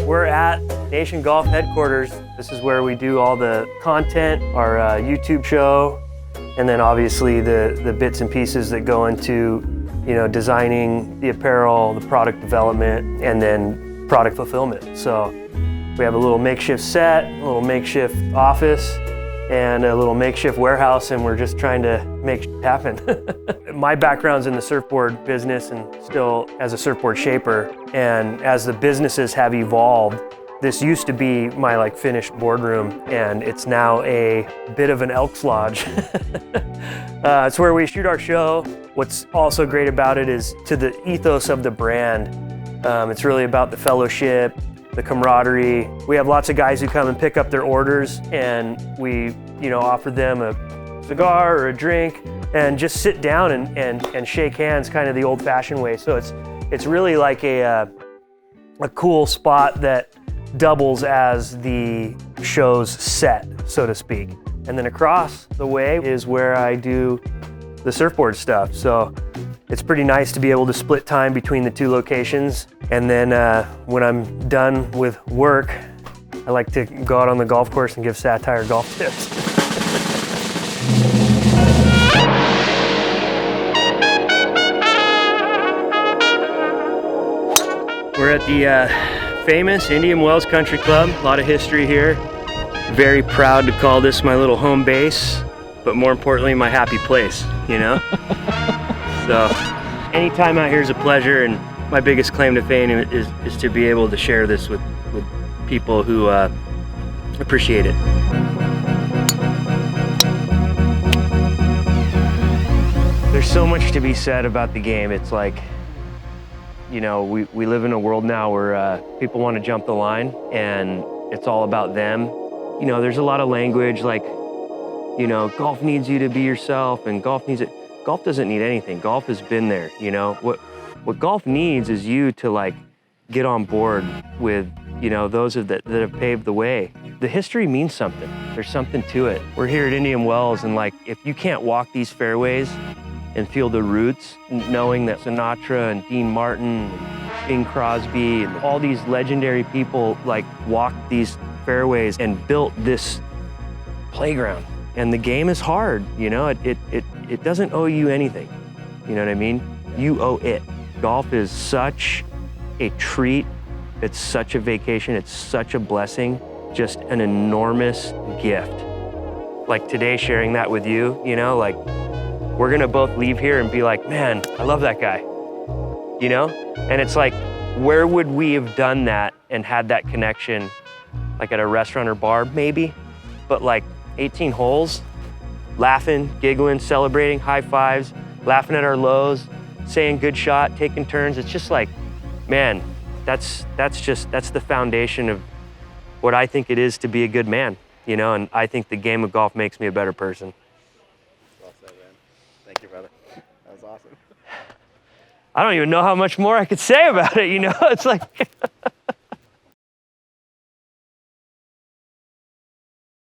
We're at Nation Golf headquarters. This is where we do all the content, our YouTube show, and then obviously the bits and pieces that go into, you know, designing the apparel, the product development, and then product fulfillment. So we have a little makeshift set, a little makeshift office, and a little makeshift warehouse, and we're just trying to make it happen. My background's in the surfboard business and still as a surfboard shaper. And as the businesses have evolved, this used to be my finished boardroom, and it's now a bit of an Elks Lodge. It's where we shoot our show. What's also great about it is to the ethos of the brand. It's really about the fellowship, the camaraderie. We have lots of guys who come and pick up their orders, and we, offer them a cigar or a drink and just sit down and shake hands, kind of the old-fashioned way. So it's really like a cool spot that doubles as the show's set, so to speak. And then across the way is where I do the surfboard stuff. So it's pretty nice to be able to split time between the two locations. And then when I'm done with work, I like to go out on the golf course and give satire golf tips. We're at the famous Indian Wells Country Club. A lot of history here. Very proud to call this my little home base, but more importantly, my happy place, So anytime out here is a pleasure, and my biggest claim to fame is to be able to share this with people who appreciate it. There's so much to be said about the game. It's like, we live in a world now where people want to jump the line and it's all about them. There's a lot of language like, golf needs you to be yourself, and golf needs it. Golf doesn't need anything. Golf has been there, What golf needs is you to get on board with, those that have paved the way. The history means something. There's something to it. We're here at Indian Wells, and if you can't walk these fairways and feel the roots, knowing that Sinatra and Dean Martin and Bing Crosby and all these legendary people walked these fairways and built this playground. And the game is hard, it doesn't owe you anything. You know what I mean? You owe it. Golf is such a treat. It's such a vacation. It's such a blessing. Just an enormous gift. Like today, sharing that with you, we're gonna both leave here and be like, man, I love that guy, And it's where would we have done that and had that connection? At a restaurant or bar, maybe, but 18 holes, laughing, giggling, celebrating, high fives, laughing at our lows, saying good shot, taking turns. It's just man, that's the foundation of what I think it is to be a good man, and I think the game of golf makes me a better person. Well said, man. Thank you, brother. That was awesome. I don't even know how much more I could say about it, It's